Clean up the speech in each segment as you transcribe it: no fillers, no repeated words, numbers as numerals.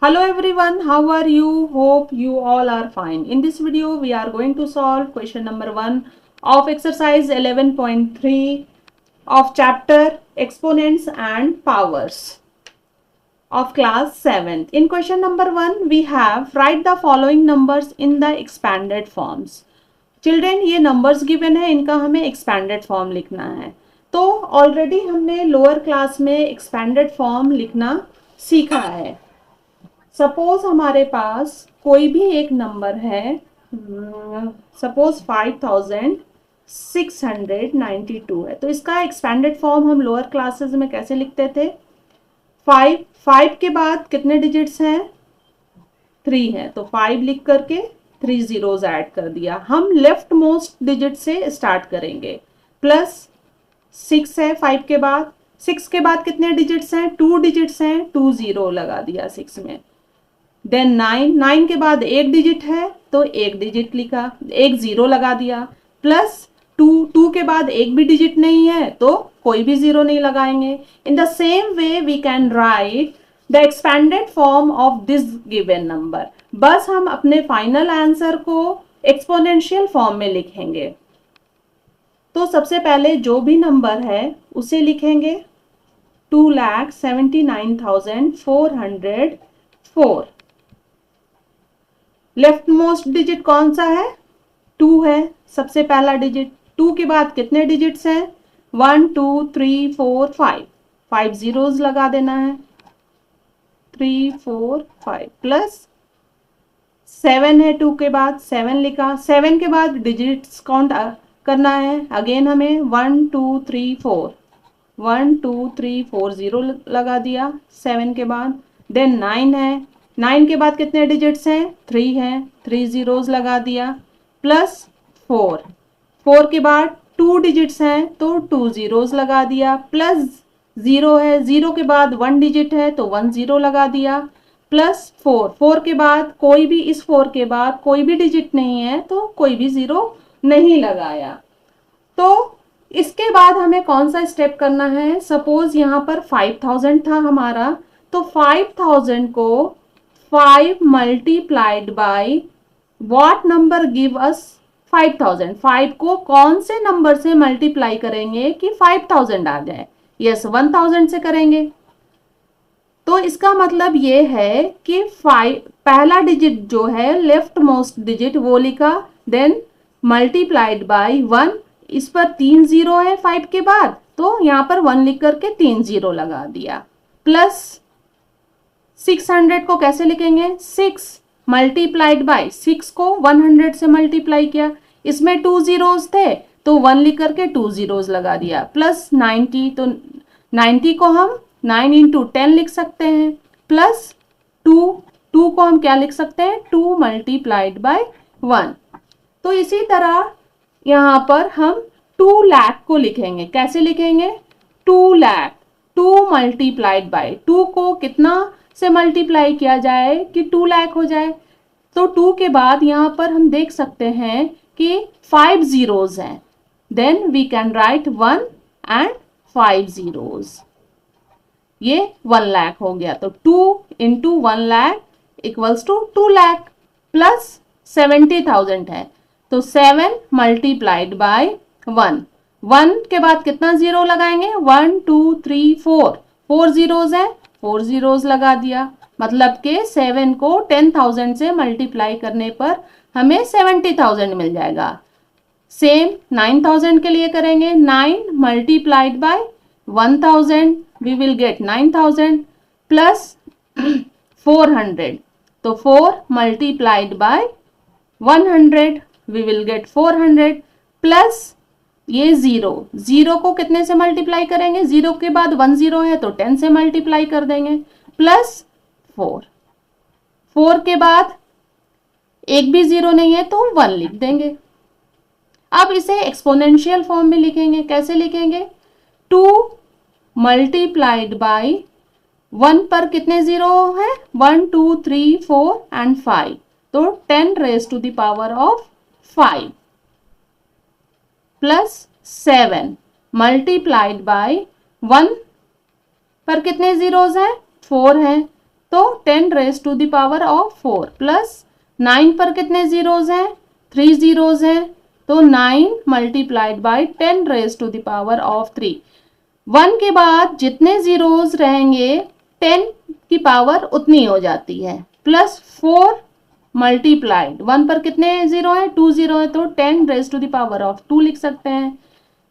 Hello everyone, how are you? Hope you all are fine. In this video, we are going to solve question number 1 of exercise 11.3 of chapter Exponents and Powers of class 7th. In question number 1, we have write the following numbers in the expanded forms. Children ये numbers given है, इनका हमें expanded form लिखना है. तो already हमने lower class में expanded form लिखना सीखा है. सपोज हमारे पास कोई भी एक नंबर है, सपोज 5692 है, तो इसका एक्सपैंडेड फॉर्म हम लोअर क्लासेस में कैसे लिखते थे? 5 के बाद कितने डिजिट्स हैं? 3 है, तो 5 लिख करके 3 जीरोज ऐड कर दिया. हम लेफ्ट मोस्ट डिजिट से स्टार्ट करेंगे. प्लस 6 है 5 के बाद. 6 के बाद कितने डिजिट्स हैं? 2 डिजिट्स हैं, 2 जीरो लगा दिया 6 में. देन 9 के बाद एक डिजिट है तो एक डिजिट लिखा, एक जीरो लगा दिया. प्लस 2 के बाद एक भी डिजिट नहीं है तो कोई भी जीरो नहीं लगाएंगे. In the same way we can write the expanded form of this given number. बस हम अपने फाइनल आंसर को एक्सपोनेंशियल फॉर्म में लिखेंगे. तो सबसे पहले जो भी नंबर है उसे लिखेंगे 2,79,404. लेफ्ट मोस्ट डिजिट कौन सा है? 2 है, सबसे पहला डिजिट. 2 के बाद कितने डिजिट्स हैं? 1 2 3 4 5. 5 जीरोज लगा देना है. 3 4 5 प्लस 7 है 2 के बाद, 7 लिखा. 7 के बाद डिजिट्स काउंट करना है. अगेन हमें 1 2 3 4 1 2 3 4 जीरो लगा दिया 7 के बाद. देन 9 है. 9 के बाद कितने डिजिट्स हैं? 3 है, 3 जीरोज लगा दिया. प्लस 4 के बाद 2 डिजिट्स हैं तो 2 जीरोज लगा दिया. प्लस 0 है, 0 के बाद 1 डिजिट है तो 1 जीरो लगा दिया. प्लस 4 के बाद कोई भी, इस 4 के बाद कोई भी डिजिट नहीं है तो कोई भी जीरो नहीं लगाया. तो इसके बाद हमें कौन सा स्टेप करना है? सपोज यहाँ पर 5000 था हमारा, तो 5000 को 5 multiplied by what number give us 5000. 5 को कौन से नंबर से मल्टीप्लाई करेंगे कि 5000 आ जाए? यस, 1000 से करेंगे. तो इसका मतलब ये है कि 5 पहला डिजिट जो है लेफ्ट मोस्ट डिजिट वो लिखा, देन मल्टीप्लाइड बाई 1. इस पर 3 जीरो है 5 के बाद, तो यहाँ पर 1 लिख करके 3 जीरो लगा दिया. प्लस 600 को कैसे लिखेंगे? 6 मल्टीप्लाइड बाई 6 को 100 से मल्टीप्लाई किया. इसमें 2 जीरोज थे तो 1 लिख करके 2 जीरोज लगा दिया. प्लस 90, तो 90 को हम 9 इंटू 10 लिख सकते हैं. प्लस 2 को हम क्या लिख सकते हैं? 2 मल्टीप्लाइड बाई 1. तो इसी तरह यहाँ पर हम 2 लाख को लिखेंगे. कैसे लिखेंगे? 2 लाख 2 मल्टीप्लाइड बाई 2 को कितना से मल्टीप्लाई किया जाए कि 2 लाख हो जाए? तो 2 के बाद यहाँ पर हम देख सकते हैं कि 5 जीरोज हैं. Then we can write 1 and 5 zeros. ये 1 लाख हो गया. तो 2 into 1 lakh equals to 2 lakh. Plus 70,000 है तो 7 मल्टीप्लाइड बाई 1 के बाद कितना जीरो लगाएंगे? 1 2 3 4 जीरोज है, 4 जीरोज लगा दिया. मतलब के 7 को 10,000 से मल्टीप्लाई करने पर हमें 70,000 मिल जाएगा. सेम 9,000 के लिए करेंगे. 9 multiplied by 1000 we will get 9,000 plus 400. तो 4 multiplied by 100 we will get 400 plus ये 0 को कितने से मल्टीप्लाई करेंगे? 0 के बाद 1 जीरो है तो 10 से मल्टीप्लाई कर देंगे. प्लस 4 के बाद एक भी जीरो नहीं है तो 1 लिख देंगे. अब इसे एक्सपोनेंशियल फॉर्म में लिखेंगे. कैसे लिखेंगे? 2 मल्टीप्लाइड बाई 1 पर कितने जीरो है? 1 2 3 4 एंड 5. तो 10 raise to the power of 5 plus 7 multiplied by 1 पर कितने जीरोज हैं? 4 हैं. तो 10 raise to the power of 4 plus 9 पर कितने जीरोज हैं, 3 जीरोज हैं, तो 9 multiplied by 10 raise to the power of 3। 1 के बाद जितने जीरोज रहेंगे 10 की पावर उतनी हो जाती है, प्लस 4 मल्टीप्लाइड 1 पर कितने जीरो है, 2 जीरो है, तो 10 raise to the power of 2 लिख सकते हैं।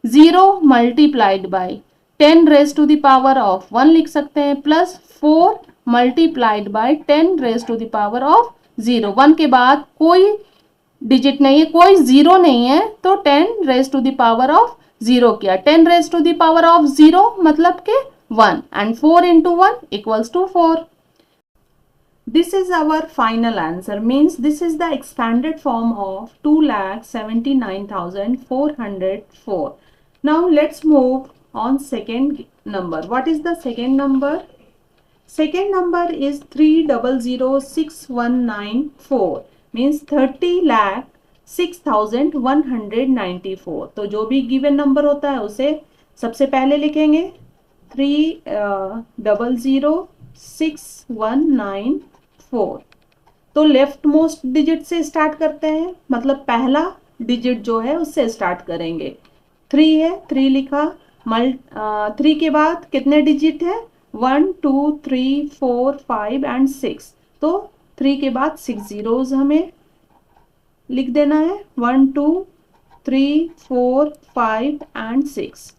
0 multiplied by 10 raise to the power of 1 लिख सकते हैं, plus 4 multiplied by 10 raise to the power of 0। 1 के बाद कोई डिजिट नहीं है, कोई जीरो नहीं है, तो 10 raise to the power of 0 किया, 10 raise to the power of 0 मतलब के 1 and 4 into 1 equals to 4. This is our final answer, means this is the expanded form of 2,79,404. Now let's move on second number. What is the second number? Second number is 3,00,6194, means 30,06,194. तो जो भी given number होता है उसे सबसे पहले लिखेंगे 3,00,6194। तो लेफ्ट मोस्ट डिजिट से स्टार्ट करते हैं, मतलब पहला डिजिट जो है उससे स्टार्ट करेंगे। 3 है, 3 लिखा, 3 के बाद कितने डिजिट है, 1 2 3 4 5 एंड 6, तो 3 के बाद 6 जीरोज हमें लिख देना है, 1 2 3 4 5 एंड 6,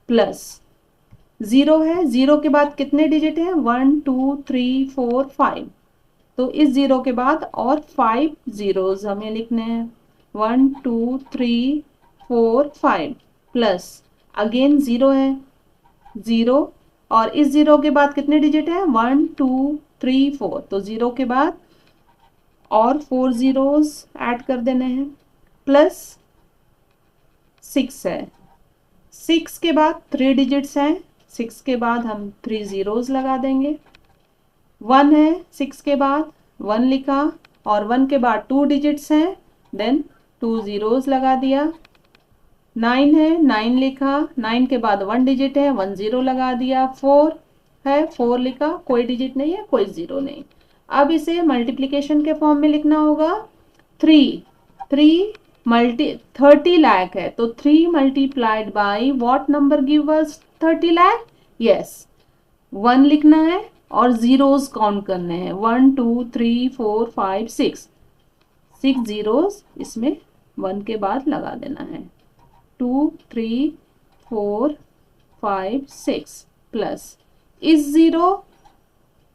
प्लस 0 है, 0 के बाद कितने डिजिट है, 1 2 3 4 5, तो इस 0 के बाद और 5 जीरोज हमें लिखने हैं, 1 2 3 4 5, प्लस अगेन 0 है, 0 और इस 0 के बाद कितने डिजिट है, 1 2 3 4, तो 0 के बाद और 4 जीरोज ऐड कर देने हैं, प्लस 6 है, 6 के बाद 3 डिजिट्स हैं, 6 के बाद हम 3 जीरोज लगा देंगे, 1 है, 6 के बाद 1 लिखा और 1 के बाद 2 डिजिट्स हैं, देन 2 जीरोज लगा दिया, 9 है, 9 लिखा, 9 के बाद 1 डिजिट है, 1 जीरो लगा दिया, 4 है, 4 लिखा, कोई डिजिट नहीं है, कोई जीरो नहीं। अब इसे मल्टीप्लिकेशन के फॉर्म में लिखना होगा, 3 30 लाख है, तो 3 multiplied by what number give us 30 lakh, yes 1 लिखना है और जीरोज काउंट करने हैं, 1 2 3 4 5 6 जीरोज इसमें 1 के बाद लगा देना है, 2 3 4 5 6, प्लस इस 0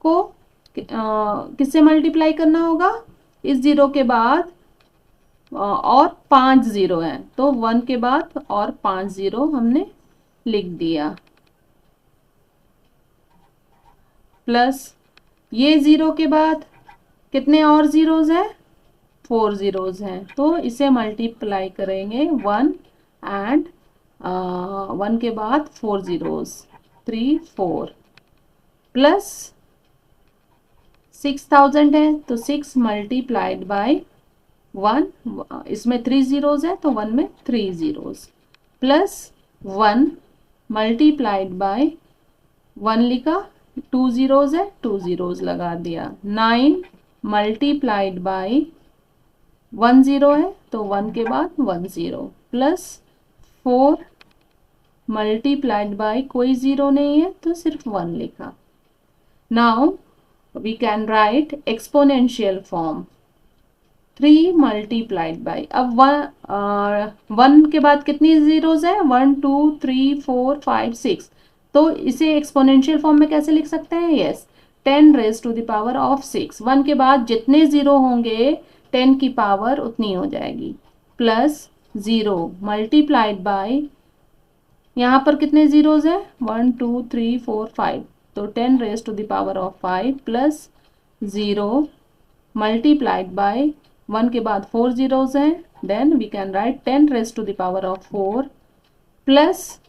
को किससे मल्टीप्लाई करना होगा, इस 0 के बाद और 5 जीरो हैं, तो 1 के बाद और 5 जीरो हमने लिख दिया, प्लस ये 0 के बाद कितने और जीरोज हैं, 4 जीरोज हैं, तो इसे मल्टीप्लाई करेंगे 1 एंड 1 के बाद 4 जीरोज 3 4, प्लस 6000 है, तो 6 मल्टीप्लाइड बाई 1, इसमें 3 जीरोज है तो 1 में 3 जीरोज, प्लस 1 मल्टीप्लाइड बाई 1 लिखा, 2 जीरोज है, 2 जीरोज लगा दिया, 9 मल्टीप्लाइड बाई 1 जीरो है, तो 1 के बाद 1 जीरो, प्लस 4 मल्टीप्लाइड बाई कोई जीरो नहीं है, तो सिर्फ 1 लिखा। Now we can write exponential form, 3 multiplied by, अब 1 के बाद कितनी जीरोज है, 1 2 3 4 5 6, तो इसे एक्सपोनेंशियल फॉर्म में कैसे लिख सकते हैं, yes 10 raise to the power of 6, 1 के बाद जितने जीरो होंगे 10 की पावर उतनी हो जाएगी, प्लस 0 मल्टीप्लाइड बाई, यहाँ पर कितने जीरोज है, 1 2 3 4 5, तो 10 raise to the power of 5, plus 0 multiplied by 1 के बाद 4 जीरोज हैं, then we can write 10 raise to the power of 4 plus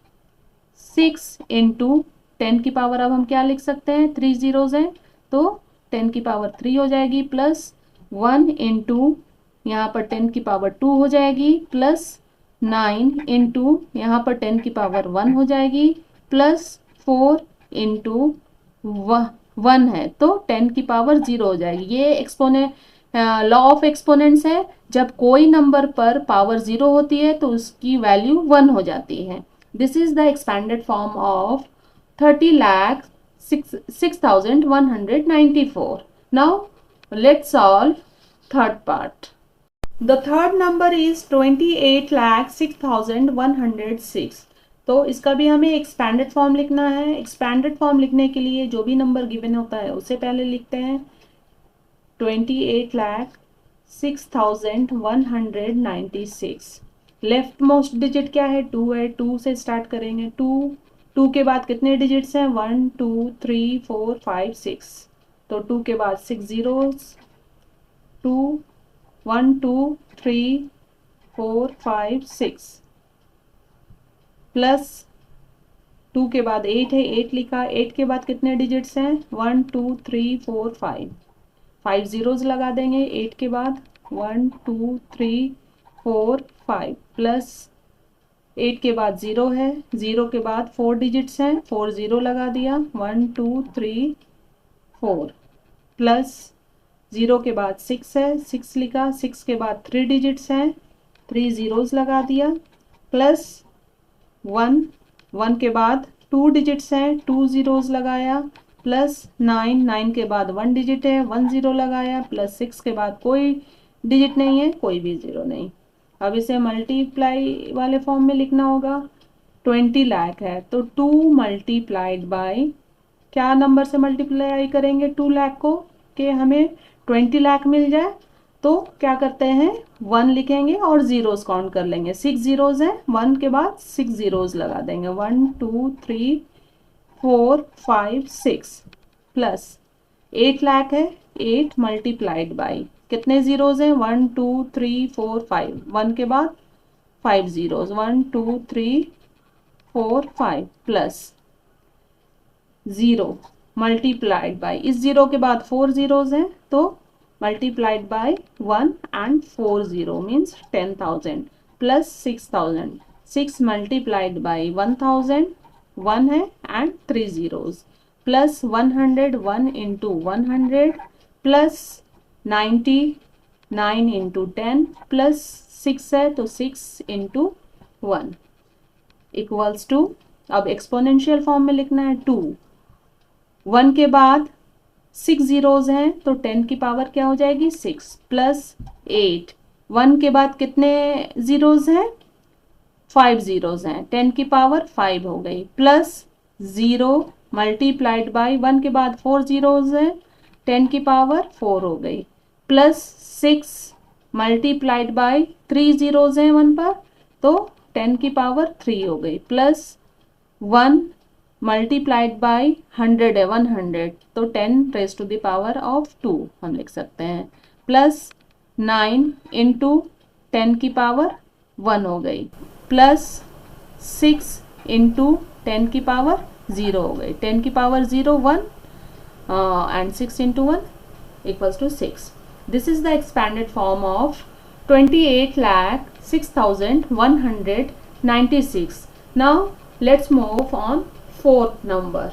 6 into 10 की पावर, अब हम क्या लिख सकते हैं, 3 जीरोज हैं, तो 10 की पावर 3 हो जाएगी, प्लस 1 इंटू यहाँ पर 10 की पावर 2 हो जाएगी, प्लस 9 इंटू यहाँ पर 10 की पावर 1 हो जाएगी, प्लस 4 इंटू 1 है तो 10 की पावर 0 हो जाएगी। ये लॉ ऑफ एक्सपोनेंट्स है, जब कोई नंबर पर पावर 0 होती है तो उसकी वैल्यू 1 हो जाती है। This is the expanded form of 30,06,194। Now let's solve third part. The third number is 28,06,106। तो इसका भी हमें एक्सपैंडेड फॉर्म लिखना है। एक्सपैंडेड फॉर्म लिखने के लिए जो भी नंबर गिवन होता है उसे पहले लिखते हैं। 28,06,196। लेफ्ट मोस्ट डिजिट क्या है? 2 है। 2 से स्टार्ट करेंगे। 2 के बाद कितने डिजिट्स हैं? 1 2 3 4 5 6। तो 2 के बाद 6 जीरोस। 2 1 2 3 4 5 6 प्लस 2 के बाद 8 है, 8 लिखा। 8 के बाद कितने डिजिट्स हैं? 1 2 3 4 5। 5 जीरोज लगा देंगे 8 के बाद। 1 2 3 4 5 प्लस 8 के बाद 0 है। 0 के बाद 4 डिजिट्स हैं, 4 0 लगा दिया। 1 2 3 4 प्लस 0 के बाद 6 है, 6 लिखा। 6 के बाद 3 डिजिट्स हैं, 3 जीरोज लगा दिया। प्लस 1 के बाद 2 डिजिट्स हैं, 2 जीरोज लगाया। प्लस 9 के बाद 1 डिजिट है, 1 जीरो लगाया। प्लस 6 के बाद कोई डिजिट नहीं है, कोई भी जीरो नहीं। अब इसे मल्टीप्लाई वाले फॉर्म में लिखना होगा। 20 लाख है तो 2 मल्टीप्लाइड बाय, क्या नंबर से मल्टीप्लाई करेंगे 2 लाख को कि हमें 20 लाख मिल जाए? तो क्या करते हैं, 1 लिखेंगे और जीरोस काउंट कर लेंगे। 6 जीरोज हैं, 1 के बाद 6 जीरोज लगा देंगे। 1 2 3 4 5 6 प्लस 8 लाख है। 8 मल्टीप्लाइड बाई, कितने जीरोज हैं? 1 2 3 4 5। 1 के बाद 5 जीरोज। 1 2 3 4 5 प्लस 0 मल्टीप्लाइड बाई, इस 0 के बाद 4 जीरोज हैं तो multiplied by 1 and 4 0 means 10,000 plus 6,000। 6 multiplied by 1,000, 1 है and 3 zeros plus 101 into 100 plus 99 into 10 plus 6 है तो 6 इंटू 1 इक्वल्स टू, अब एक्सपोनेंशियल फॉर्म में लिखना है 2। 1 के बाद 6 जीरोज हैं तो 10 की पावर क्या हो जाएगी? 6 प्लस 8। 1 के बाद कितने जीरोज हैं? 5 जीरोज हैं, 10 की पावर 5 हो गई। प्लस 0 मल्टीप्लाइड बाय 1 के बाद 4 जीरोज हैं, 10 की पावर 4 हो गई। प्लस 6 मल्टीप्लाइड बाय 3 जीरोज हैं 1 पर तो 10 की पावर 3 हो गई। प्लस 1 मल्टीप्लाइड बाय 100 है, 100 तो 10 raise to the power of 2 हम लिख सकते हैं। प्लस 9 इंटू 10 की पावर 1 हो गई। प्लस 6 इंटू 10 की पावर 0 हो गई। 10 की power 0 1 and 6 into 1 equals to 6। This is the expanded form of 28,06,196। Now let's move on fourth number.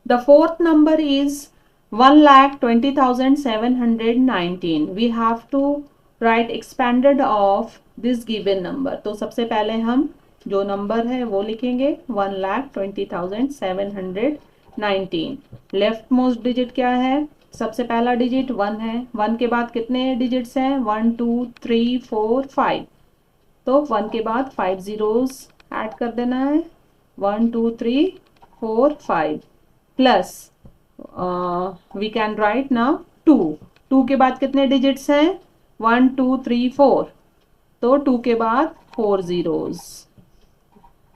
The fourth number is 1,20,719. We have to write expanded of this given number. तो सबसे पहले हम जो number है वो लिखेंगे 1,20,719। Left most digit क्या है? सबसे पहला डिजिट 1 है। 1 के बाद कितने डिजिट्स हैं? 1 2 3 4 5। तो 1 के बाद 5 जीरोज ऐड कर देना है। 1 2 3 4 5 plus we can write now 2। 2 के बाद कितने डिजिट्स हैं? 1 2 3 4। तो 2 के बाद 4 जीरोज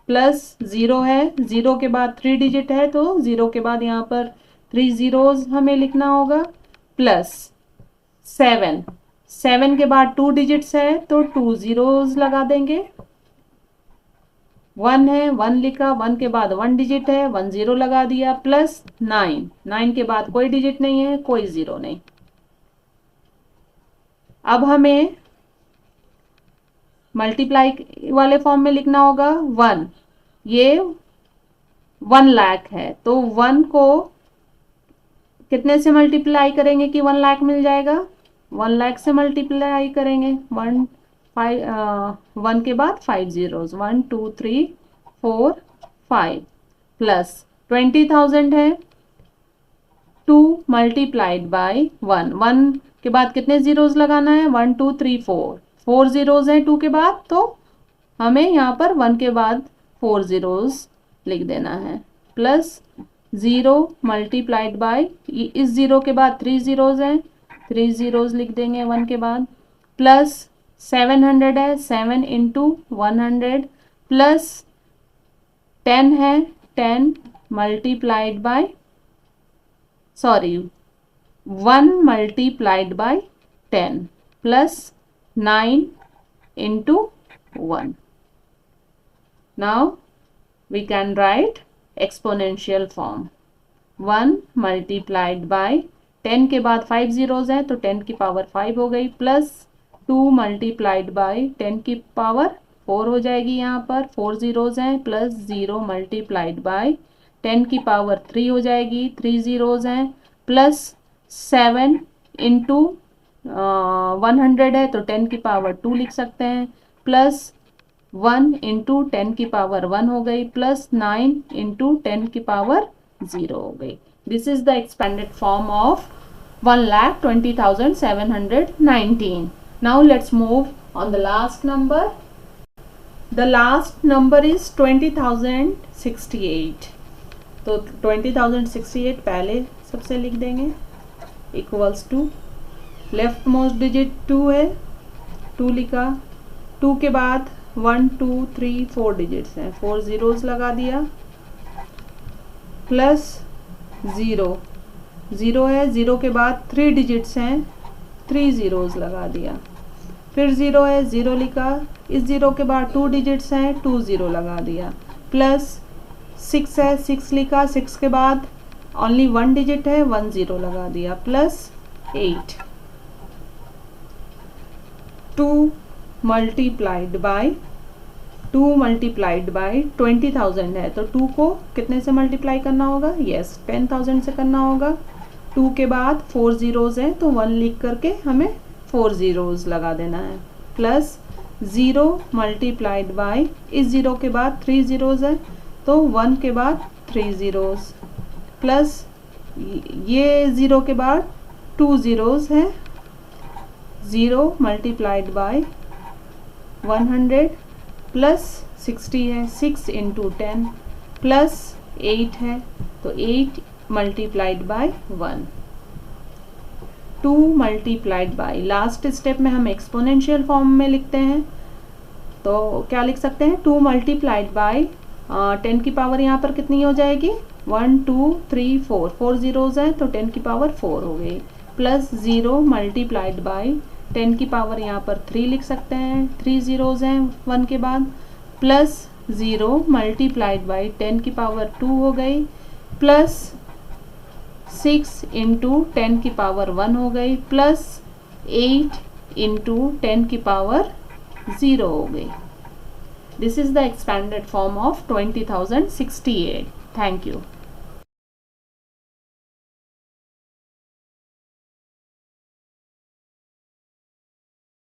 प्लस 0 है। 0 के बाद 3 डिजिट है तो 0 के बाद यहाँ पर 3 जीरोज हमें लिखना होगा। प्लस 7 के बाद 2 डिजिट्स है तो 2 जीरोज लगा देंगे। 1 है, 1 लिखा। 1 के बाद 1 डिजिट है, 1 जीरो लगा दिया। प्लस 9 के बाद कोई डिजिट नहीं है, कोई जीरो नहीं। अब हमें मल्टीप्लाई वाले फॉर्म में लिखना होगा 1। ये 1 लाख है तो 1 को कितने से मल्टीप्लाई करेंगे कि 1 लाख मिल जाएगा? 1 लाख से मल्टीप्लाई करेंगे। 1 के बाद 5 जीरोज, 1 2 3 4 5 प्लस 20,000 है, 2 मल्टीप्लाइड बाई 1। 1 के बाद कितने जीरोज लगाना है? 1 2 3 4 जीरोज हैं 2 के बाद, तो हमें यहाँ पर 1 के बाद 4 जीरोज लिख देना है। प्लस 0 मल्टीप्लाइड बाई, इस 0 के बाद 3 जीरोज हैं, 3 जीरोज लिख देंगे 1 के बाद। प्लस 700 है, 7 इंटू 100 प्लस 10 है, 10 multiplied by 1 multiplied by 10 plus 9 into 1. Now we can write exponential form. 1 multiplied by 10 के बाद 5 zeros हैं तो 10 की पावर 5 हो गई, प्लस 2 multiplied by 10 की पावर 4 हो जाएगी, यहाँ पर 4 zeros हैं, प्लस 0 multiplied by 10 की पावर 3 हो जाएगी, 3 zeros हैं, प्लस 7 इंटू 100 है तो 10 की पावर 2 लिख सकते हैं, प्लस 1 इंटू 10 की पावर 1 हो गई, प्लस 9 इंटू 10 की पावर 0 हो गई। This is the expanded form of 1,20,719. Now let's move on the last number. The last number is 20,068. तो 20,068 पहले सबसे लिख देंगे, equals to left most digit 2 है, 2 लिखा, 2 के बाद 1 2 3 4 डिजिट्स हैं, 4 जीरोस लगा दिया, प्लस 0 है, 0 के बाद 3 डिजिट्स हैं, 3 जीरोस लगा दिया, फिर 0 है, 0 लिखा, इस 0 के बाद 2 डिजिट्स हैं, 2 0 लगा दिया, प्लस 6 है, 6 लिखा, 6 के बाद ओनली 1 डिजिट है, 1 0 लगा दिया, प्लस 8। 2 मल्टीप्लाइड बाय 20,000 है तो 2 को कितने से मल्टीप्लाई करना होगा? यस 10,000 से करना होगा। 2 के बाद 4 जीरोज हैं तो 1 लिख करके हमें 4 जीरोज लगा देना है, प्लस 0 मल्टीप्लाइड बाय, इस 0 के बाद 3 जीरोज है तो 1 के बाद 3 जीरोज, प्लस ये 0 के बाद 2 जीरोज है, 0 मल्टीप्लाइड बाय 100 प्लस 60 है, 6 इंटू 10 प्लस 8 है तो 8 multiplied by 1। 2 multiplied by, last step में हम एक्सपोनेंशियल फॉर्म में लिखते हैं तो क्या लिख सकते हैं? 2 मल्टीप्लाइड बाय 10 की पावर यहाँ पर कितनी हो जाएगी? 1 2 3 4, 4 जीरोज हैं तो 10 की पावर 4 हो गई, प्लस 0 मल्टीप्लाइड बाय 10 की पावर यहाँ पर 3 लिख सकते हैं, 3 जीरोज हैं 1 के बाद, प्लस 0 मल्टीप्लाइड बाई 10 की पावर 2 हो गई, प्लस 6 इंटू 10 की पावर 1 हो गई, प्लस 8 इंटू 10 की पावर 0 हो गई। This is the expanded form of 20,068. Thank you.